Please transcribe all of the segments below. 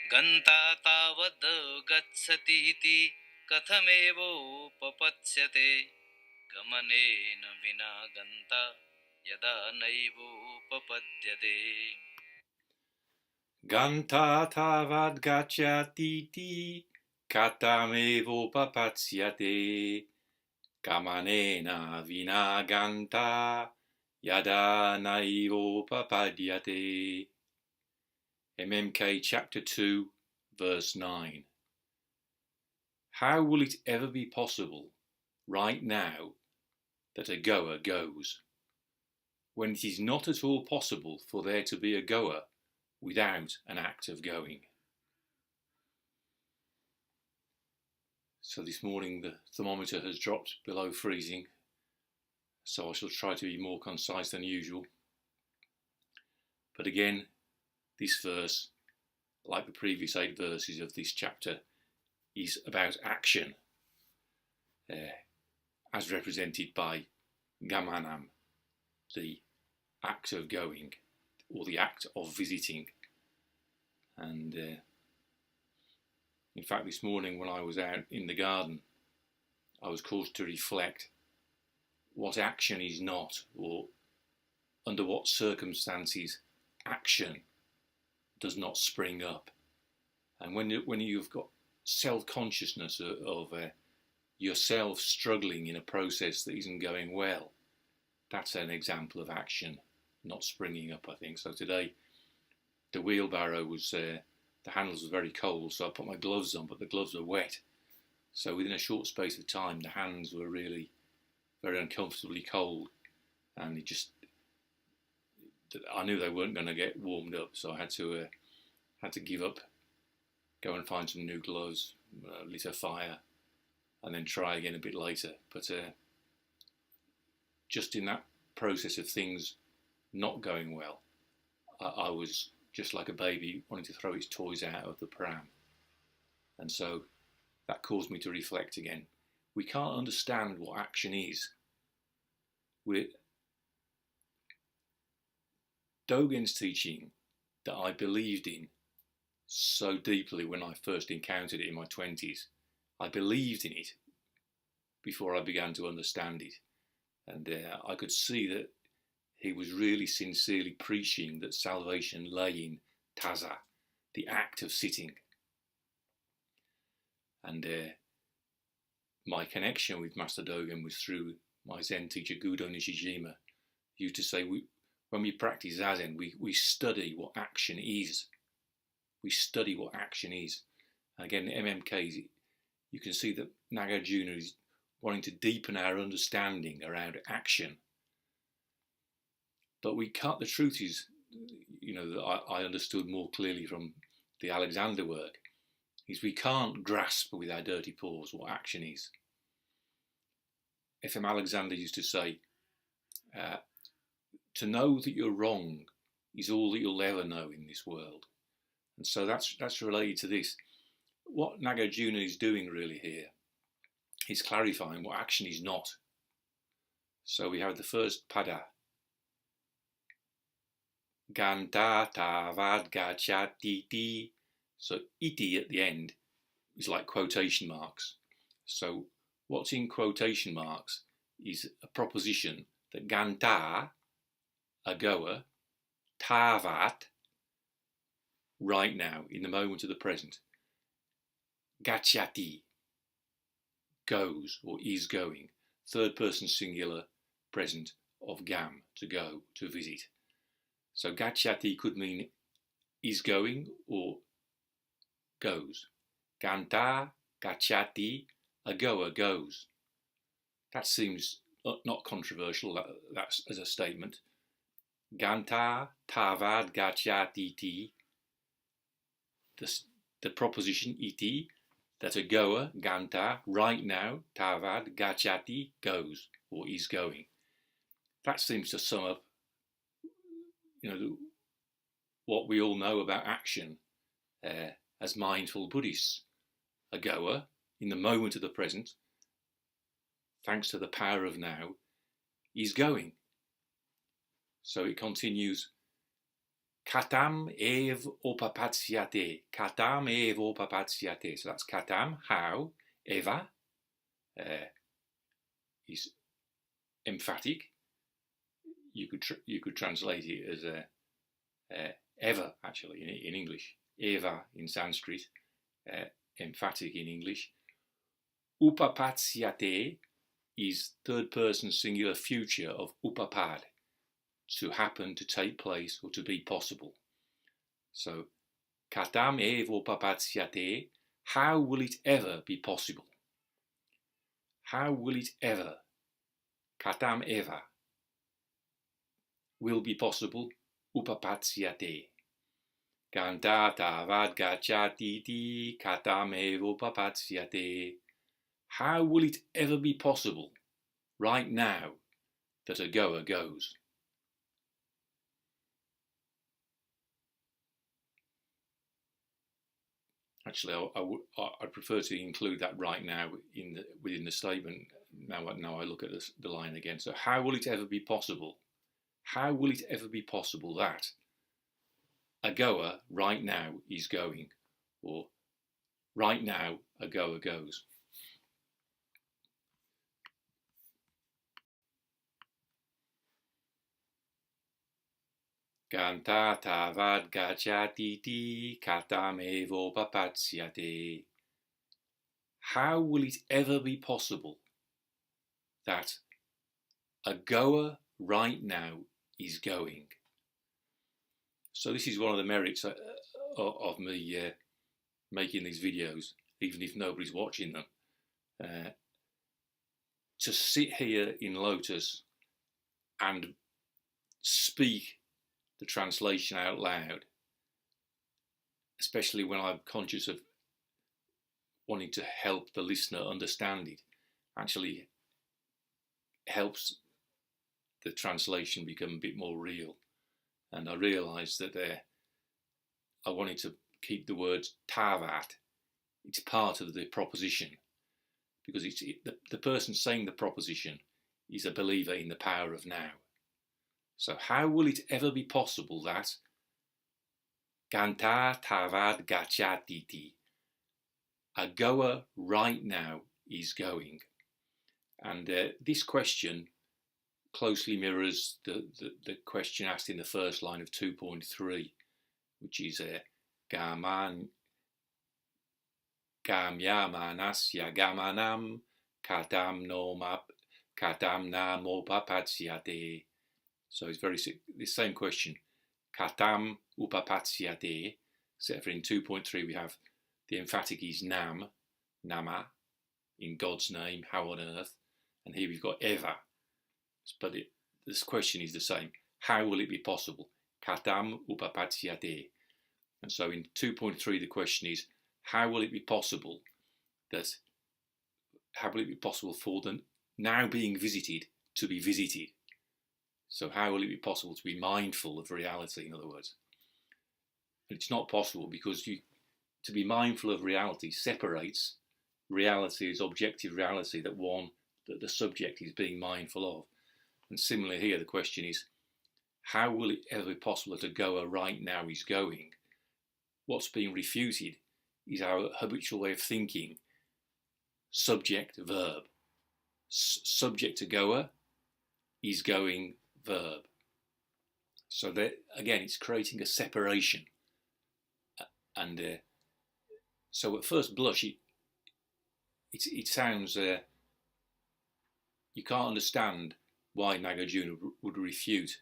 gantā tāvad gacchatīti kathamevopapatsyate gamanena vinā gantā yadā naivopapadyate. Gantā tāvad gacchatīti katham evopapatsyate gamanena vinā gantā yadā naivopapadyate. MMK chapter 2 verse 9. How will it ever be possible right now that a goer goes, when it is not at all possible for there to be a goer without an act of going? So this morning the thermometer has dropped below freezing, so I shall try to be more concise than usual. But again, this verse, like the previous 8 verses of this chapter, is about action, as represented by gamanena, the act of going, or the act of visiting. And in fact, this morning when I was out in the garden, I was caused to reflect what action is not, or under what circumstances action does not spring up. And when you've got self-consciousness of yourself struggling in a process that isn't going well, that's an example of action not springing up, I think. So today the wheelbarrow was, the handles were very cold, so I put my gloves on, but the gloves were wet. So within a short space of time, the hands were really very uncomfortably cold, and I knew they weren't going to get warmed up, so I had to give up, go and find some new gloves, lit a fire, and then try again a bit later. But just in that process of things not going well, I was just like a baby wanting to throw its toys out of the pram. And so that caused me to reflect again. We can't understand what action is. Dogen's teaching that I believed in so deeply when I first encountered it in my 20s, I believed in it before I began to understand it. And I could see that he was really sincerely preaching that salvation lay in taza, the act of sitting. And my connection with Master Dogen was through my Zen teacher Gudo Nishijima. He used to say, when we practice Zazen, we study what action is. We study what action is. And again, MMK, you can see that Nagarjuna is wanting to deepen our understanding around action. But we can't, the truth is, that I understood more clearly from the Alexander work, is we can't grasp with our dirty paws what action is. F.M. Alexander used to say, to know that you're wrong is all that you'll ever know in this world. And so that's related to this. What Nagarjuna is doing really here is clarifying what action is not. So we have the first pada, gantā tāvad gacchatīti. So iti at the end is like quotation marks. So what's in quotation marks is a proposition that gantā, a goer, tāvad, right now, in the moment of the present, gacchatīti, goes or is going, third person singular present of gam, to go, to visit. So gacchatīti could mean is going or goes. Gantā gacchatīti, a goer goes. That seems not controversial, that's as a statement. Gantā tāvad gacchatīti, the proposition iti, that a goer, gantā, right now, tāvad gacchatīti, goes or is going. That seems to sum up, what we all know about action as mindful Buddhists. A goer, in the moment of the present, thanks to the power of now, is going. So it continues, katham evopapatsyate. Katham evopapatsyate. So that's katham, how, eva is emphatic. You could translate it as ever, actually, in English. Eva in Sanskrit, emphatic in English. Upapatsyate is third person singular future of upapad, to happen, to take place, or to be possible. So, katham evopapatsyate, how will it ever be possible? How will it ever, katham eva, will be possible, upapatsyate. Gantā, tāvad, gacchatīti, katham evopapatsyate. How will it ever be possible, right now, that a goer goes? Actually, I'd prefer to include that right now within the statement. Now I look at the line again. So, how will it ever be possible? How will it ever be possible that a goer right now is going, or right now a goer goes? Gantā, tāvad, gacchatīti, katham evopapatsyate. How will it ever be possible that a goer right now is going? So this is one of the merits of me making these videos, even if nobody's watching them. To sit here in Lotus and speak the translation out loud, especially when I'm conscious of wanting to help the listener understand it, actually helps the translation become a bit more real. And I realised that I wanted to keep the words tāvad. It's part of the proposition, because the person saying the proposition is a believer in the power of now. So how will it ever be possible that gantā, tāvad, gacchatīti, a goer right now is going? And this question closely mirrors the question asked in the first line of 2.3, which is gamanenasya gamanam katham naivopapadyate. So it's the same question. Katham upapasyate. Except for in 2.3 we have the emphatic is nam, nama, in God's name, how on earth. And here we've got eva. But this question is the same. How will it be possible? Katham upapasyate. And so in 2.3 the question is, how will it be possible for the now being visited to be visited? So how will it be possible to be mindful of reality, in other words? And it's not possible, because to be mindful of reality separates reality as objective reality that the subject is being mindful of. And similarly here, the question is, how will it ever be possible that a goer right now is going? What's being refuted is our habitual way of thinking, subject, verb. Subject to goer is going, verb. So that, again, it's creating a separation. And so at first blush, it sounds, you can't understand why Nagarjuna would refute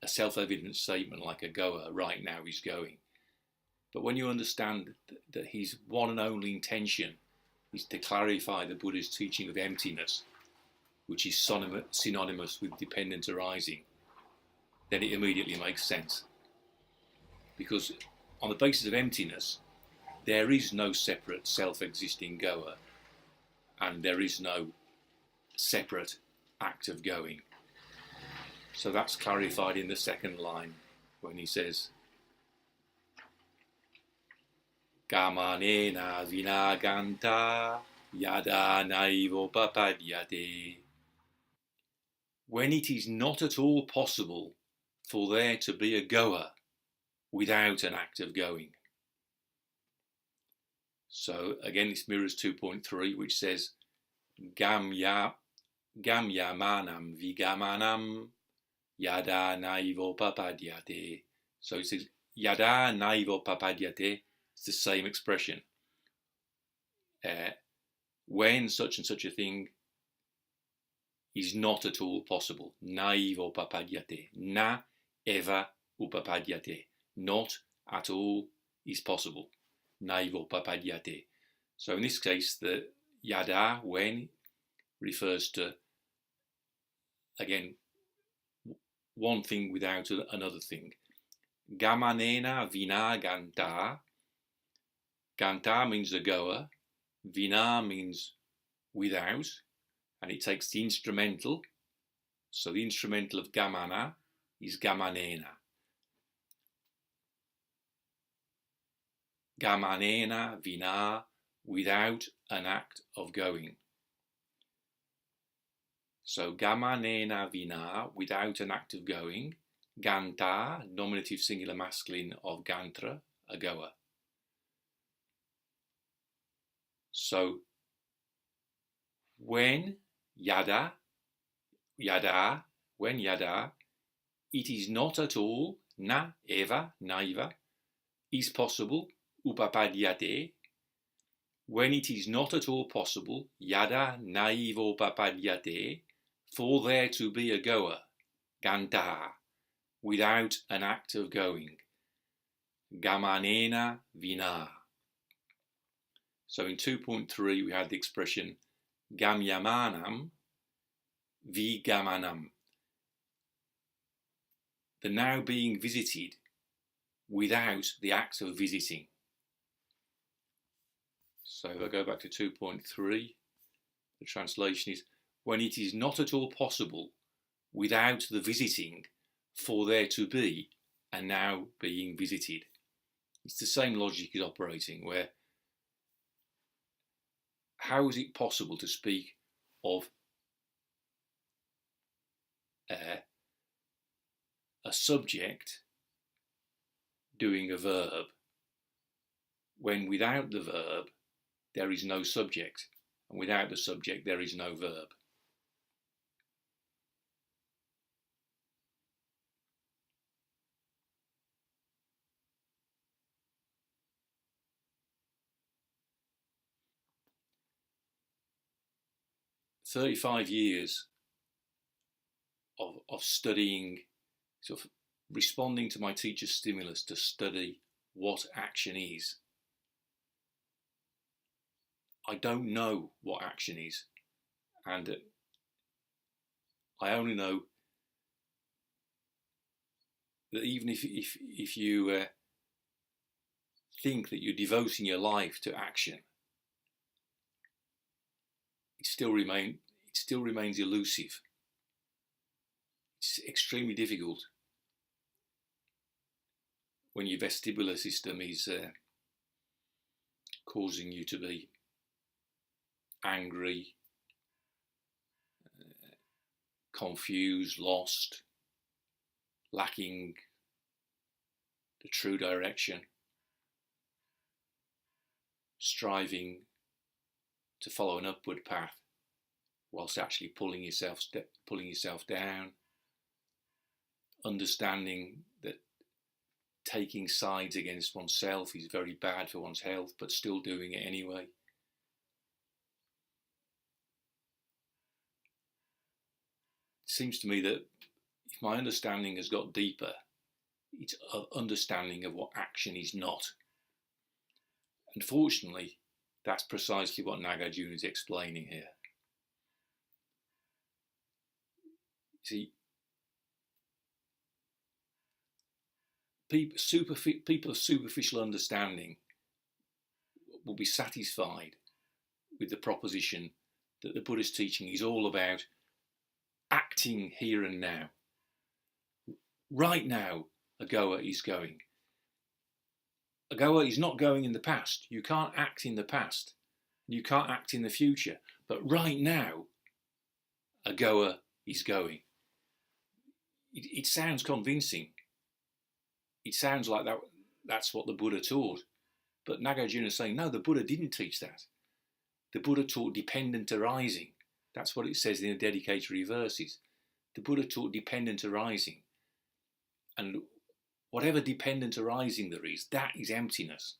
a self-evident statement like a goer right now is going. But when you understand that his one and only intention is to clarify the Buddha's teaching of emptiness, which is synonymous with dependent arising, then it immediately makes sense. Because on the basis of emptiness, there is no separate self-existing goer, and there is no separate act of going. So that's clarified in the second line when he says, gamanena vinā gantā, yadā naivopapadyate. When it is not at all possible for there to be a goer, without an act of going. So again, this mirrors 2.3, which says Gamyamanam vigamanam yadā naivopapadyate. So it says yadā naivopapadyate. It's the same expression. When such and such a thing is not at all possible. Naivopapadyate. Na eva upapadyate. Not at all is possible. Naivopapadyate. So in this case, the yadā, when, refers to, again, one thing without another thing. Gamanena, vinā, gantā. Gantā means the goer. Vinā means without. And it takes the instrumental. So the instrumental of gamana is gamanena. Gamanena, vinā, without an act of going. So gamanena vinā, without an act of going. Gantā, nominative singular masculine of gantra, a goer. So when yadā, when yadā, it is not at all, na eva, naiva, is possible, upapadyate, when it is not at all possible, yadā naivopapadyate, for there to be a goer, gantā, without an act of going, gamanena vinā. So in 2.3 we had the expression gamyamanam vigamanam, the now being visited without the act of visiting. So if I go back to 2.3, the translation is, when it is not at all possible without the visiting for there to be a now being visited. It's the same logic is operating, where how is it possible to speak of a subject doing a verb when without the verb there is no subject, and without the subject there is no verb? "35 years of studying, sort of responding to my teacher's stimulus to study what action is. I don't know what action is, and I only know that even if you think that you're devoting your life to action, it still remains elusive. It's extremely difficult when your vestibular system is causing you to be angry, confused, lost, lacking the true direction, striving to follow an upward path whilst actually pulling yourself down, understanding that taking sides against oneself is very bad for one's health, but still doing it anyway. It seems to me that if my understanding has got deeper, it's an understanding of what action is not. Unfortunately, that's precisely what Nagarjuna is explaining here. See, people of superficial understanding will be satisfied with the proposition that the Buddhist teaching is all about acting here and now. Right now, a goer is going. A goer is not going in the past. You can't act in the past. You can't act in the future. But right now, a goer is going. It sounds convincing. it sounds like that's what the Buddha taught. But Nagarjuna is saying, no, the Buddha didn't teach that. The Buddha taught dependent arising. That's what it says in the dedicatory verses. The Buddha taught dependent arising. And whatever dependent arising there is, that is emptiness.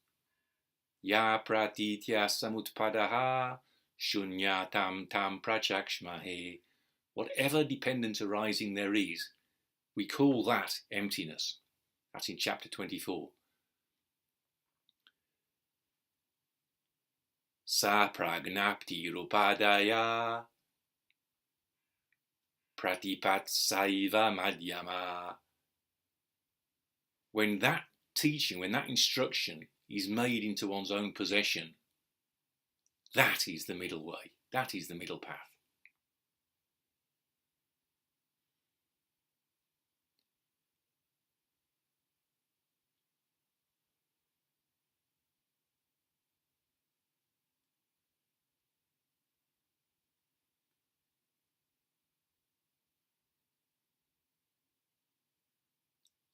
Ya pratitya samutpadaha shunyatam tam prachakshmahe. Whatever dependent arising there is, we call that emptiness. That's in chapter 24. Sa pragnapti rupadaya pratipatsaiva madhyama. When that teaching, when that instruction is made into one's own possession, that is the middle way. That is the middle path.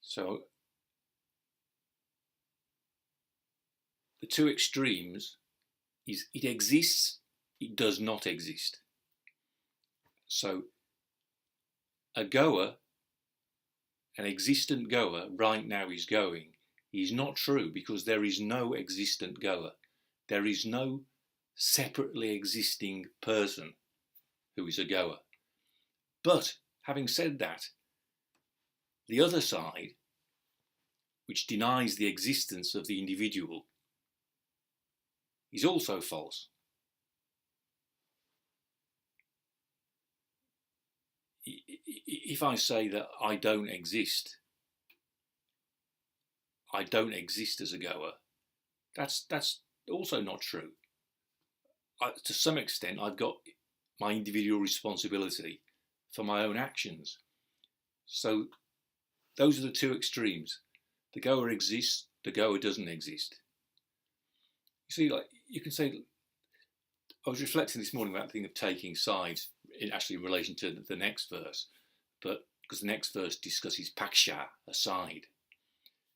So the two extremes is it exists, it does not exist. So a goer, an existent goer right now is going, is not true because there is no existent goer. There is no separately existing person who is a goer. But having said that, the other side, which denies the existence of the individual, is also false. If I say that I don't exist as a goer, that's also not true. To some extent, I've got my individual responsibility for my own actions. So those are the two extremes. The goer exists, the goer doesn't exist. You see, like you can say, I was reflecting this morning about the thing of taking sides, in relation to the next verse, but because the next verse discusses paksha, a side.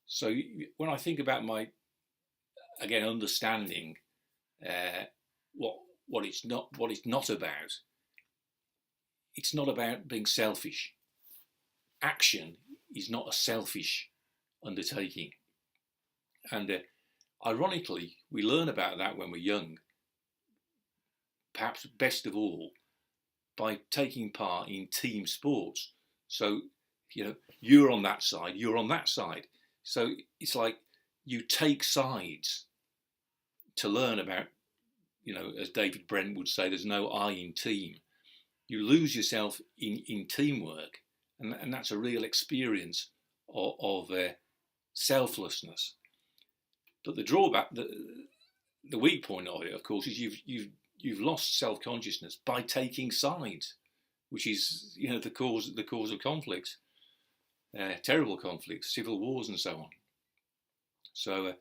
So when I think about my, again, understanding what it's not about. It's not about being selfish. Action is not a selfish undertaking. And ironically, we learn about that when we're young, perhaps best of all, by taking part in team sports. So, you're on that side, you're on that side. So it's like you take sides to learn about, as David Brent would say, there's no I in team. You lose yourself in teamwork, and that's a real experience of selflessness. But the drawback, the weak point of it, of course, is you've lost self-consciousness by taking sides, which is the cause of conflicts, terrible conflicts, civil wars, and so on. So,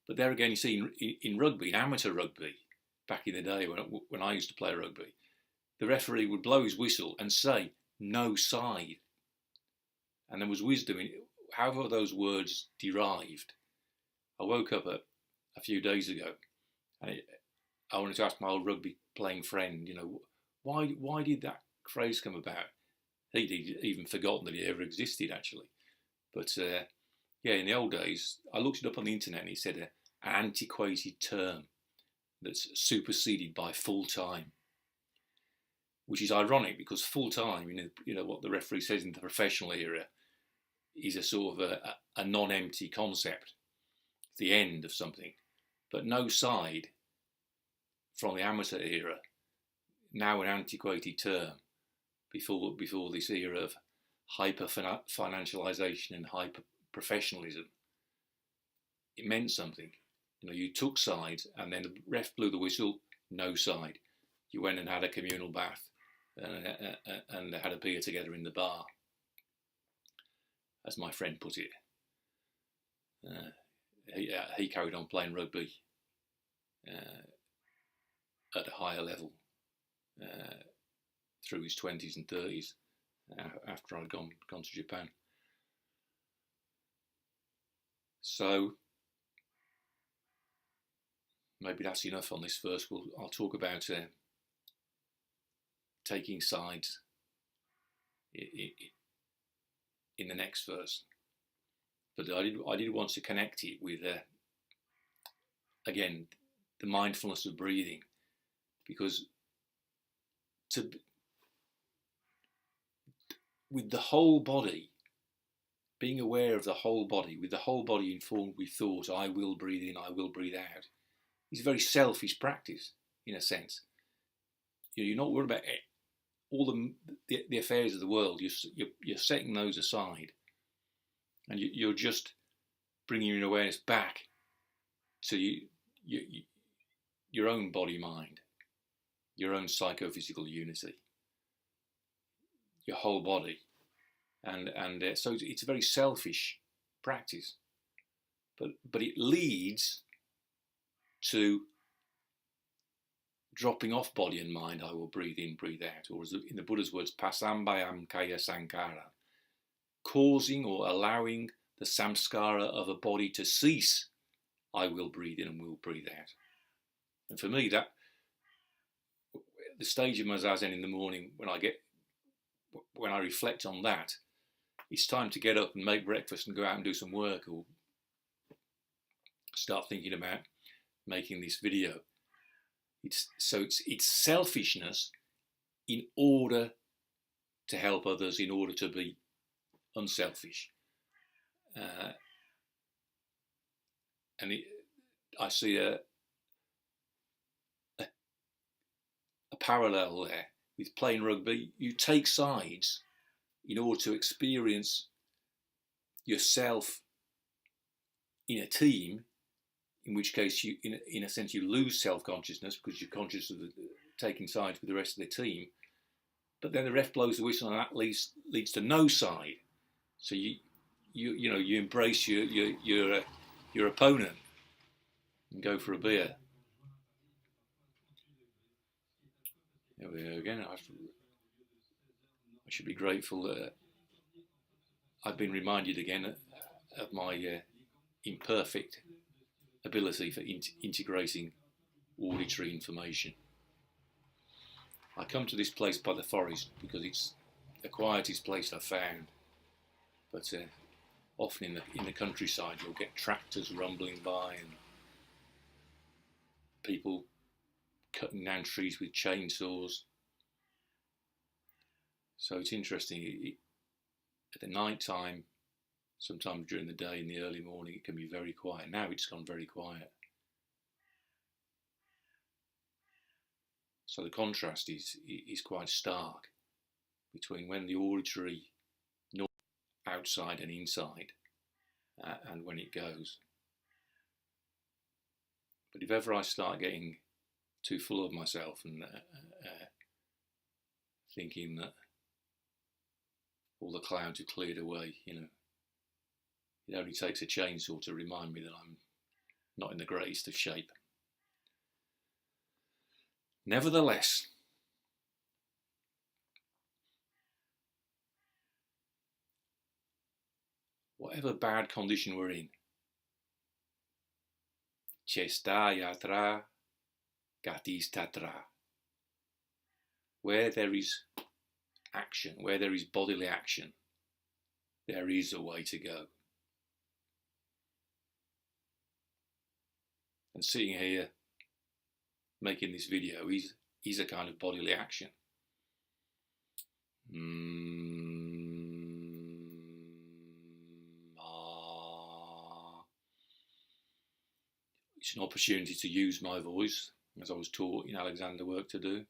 but there again, you see in rugby, in amateur rugby, back in the day when I used to play rugby, the referee would blow his whistle and say no side, and there was wisdom in however those words derived. I woke up a few days ago, and I wanted to ask my old rugby playing friend, why did that phrase come about? He'd even forgotten that it ever existed, actually. But in the old days, I looked it up on the internet, and it said an antiquated term that's superseded by full time, which is ironic because full time, what the referee says in the professional era, is a sort of a non-empty concept, the end of something. But no side from the amateur era, now an antiquated term, before this era of hyper-financialisation and hyper-professionalism. It meant something. You took sides, and then the ref blew the whistle, no side. You went and had a communal bath and had a beer together in the bar, as my friend put it. He carried on playing rugby at a higher level through his 20s and 30s after I'd gone to Japan. So maybe that's enough on this verse. I'll talk about taking sides in the next verse. But I did want to connect it with, again, the mindfulness of breathing, because with the whole body, being aware of the whole body, with the whole body informed with thought, I will breathe in, I will breathe out, is a very selfish practice, in a sense. You're not worried about all the affairs of the world. You're setting those aside, and you're just bringing your awareness back to your own body-mind, your own psychophysical unity, your whole body, and so it's a very selfish practice, but it leads to dropping off body and mind. I will breathe in, breathe out, or as in the Buddha's words, pasambayam kaya sankara, causing or allowing the samskara of a body to cease. I will breathe in and will breathe out. And for me, that the stage of my zazen in the morning, when I reflect on that, it's time to get up and make breakfast and go out and do some work, or start thinking about making this video. It's selfishness in order to help others, in order to be unselfish. I see a parallel there with playing rugby. You take sides in order to experience yourself in a team, in which case you, in a sense, you lose self-consciousness because you're conscious of taking sides with the rest of the team. But then the ref blows the whistle, and that leads to no side. So you embrace your opponent and go for a beer. There we go again. I should be grateful that I've been reminded again of my imperfect ability for integrating auditory information. I come to this place by the forest because it's the quietest place I've found. But often in the countryside, you'll get tractors rumbling by and people cutting down trees with chainsaws. So it's interesting. At the night time, sometimes during the day, in the early morning, it can be very quiet. Now it's gone very quiet. So the contrast is quite stark between when the auditory noise outside and inside, and when it goes. But if ever I start getting too full of myself and thinking that all the clouds are cleared away, it only takes a chainsaw to remind me that I'm not in the greatest of shape. Nevertheless, whatever bad condition we're in, chesta yatra gatis tatra, where there is action, where there is bodily action, there is a way to go. And sitting here making this video is a kind of bodily action. It's an opportunity to use my voice, as I was taught in Alexander work to do.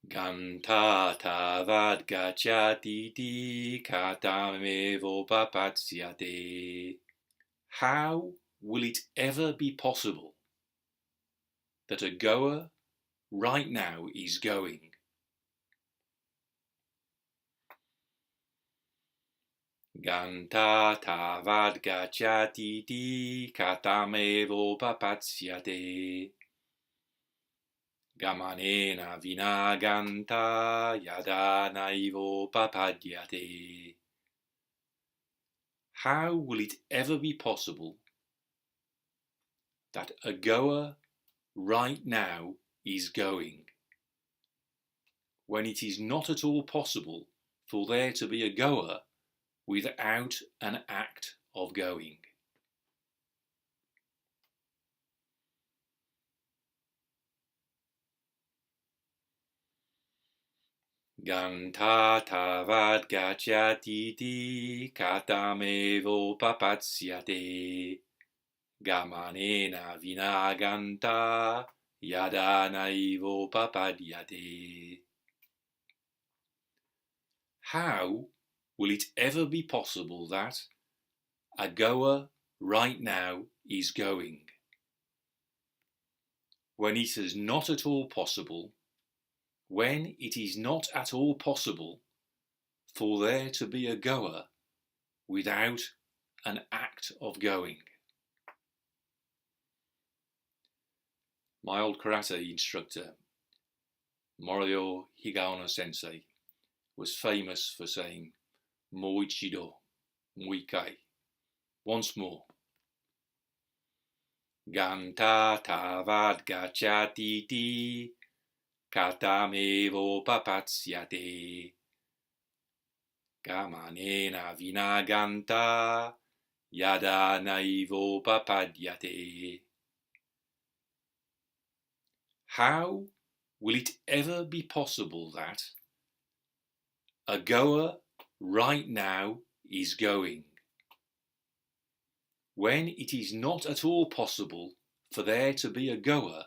Gantā, tāvad, gacchatīti, katham evopapatsyate. How will it ever be possible that a goer right now is going? Gantā, tāvad, gacchatīti, katham evopapatsyate. Gamanena, vinā, gantā, yadā, naivopapadyate. How will it ever be possible that a goer right now is going, when it is not at all possible for there to be a goer without an act of going? Gantā, tāvad, gacchatīti, katham evopapatsyate, gamanena, vinā, gantā, yadā, naivopapadyate. How will it ever be possible that a goer right now is going, when it is not at all possible, when it is not at all possible for there to be a goer without an act of going? My old karate instructor, Morio Higaonna sensei, was famous for saying, "Mo ichido, muikai," once more. Gantā, tāvad, gacchatīti, katham evopapatsyate, gamanena, vinā, gantā, yadā, naivopapadyate. How will it ever be possible that a goer right now is going, when it is not at all possible for there to be a goer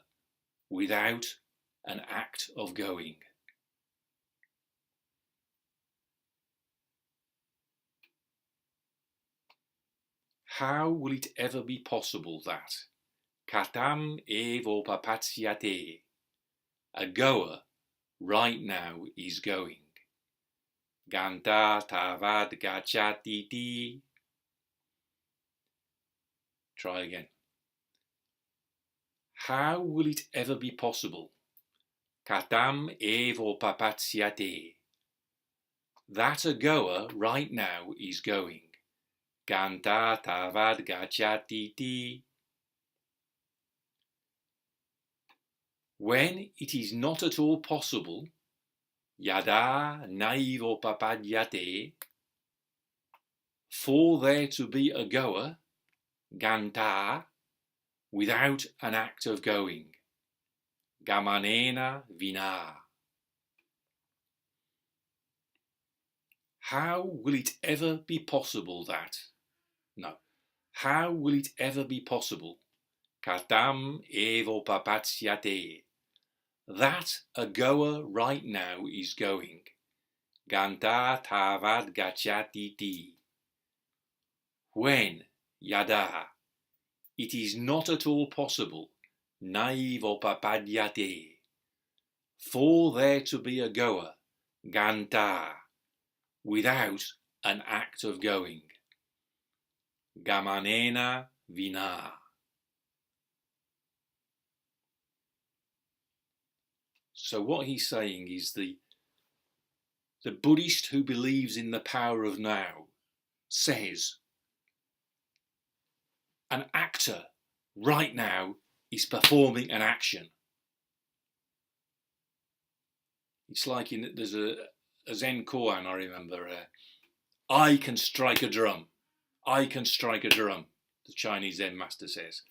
without an act of going? How will it ever be possible that katham evopapatsyate, a goer right now is going? Gantā, tāvad, gacchatīti. Try again. How will it ever be possible, katham evopapatsyate, that a goer right now is going? Gantā, tāvad, gacchatīti. When it is not at all possible, yadā, naivopapadyate, for there to be a goer, gantā, without an act of going, gamanena, vinā. How will it ever be possible that? No. How will it ever be possible, katham evopapatsyate, that a goer right now is going, gantā, tāvad, gacchatīti, when, yadā, it is not at all possible, naivopapadyate, for there to be a goer, gantā, without an act of going, gamanena, vinā. So what he's saying is the Buddhist who believes in the power of now says an actor right now is performing an action. It's like there's a Zen koan, I remember, I can strike a drum. I can strike a drum, the Chinese Zen master says.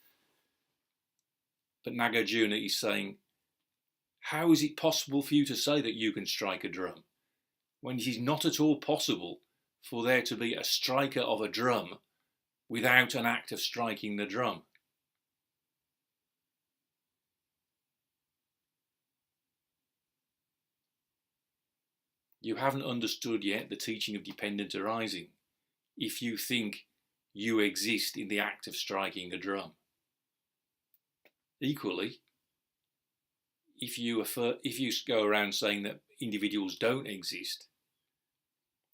But Nagarjuna is saying, how is it possible for you to say that you can strike a drum, when it is not at all possible for there to be a striker of a drum without an act of striking the drum? You haven't understood yet the teaching of dependent arising if you think you exist in the act of striking a drum. Equally, if you go around saying that individuals don't exist,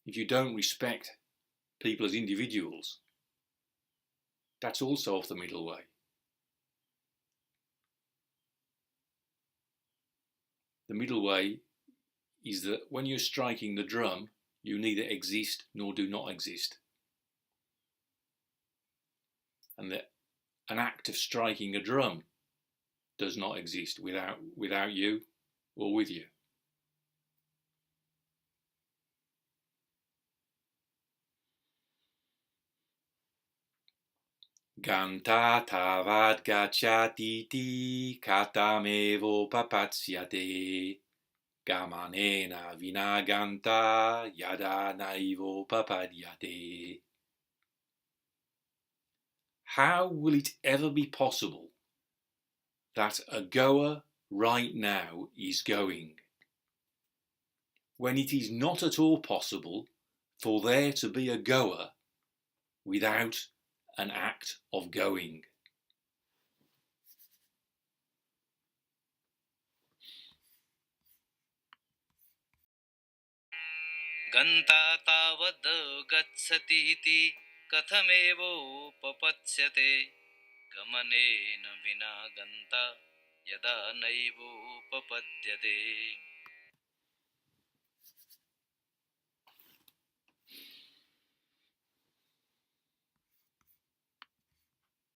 if you don't respect people as individuals, that's also off the middle way. The middle way is that when you're striking the drum, you neither exist nor do not exist. and that an act of striking a drum does not exist without you or with you. Gantā, tāvad, gacchatīti, katham evopapatsyate, gamanena, vinā, gantā, yadā, naivopapadyate. How will it ever be possible that a goer right now is going, when it is not at all possible for there to be a goer without an act of going? gantā tāvad gacchatīti katham evopapatsyate gamanena vinā gantā yadā naivopapadyate.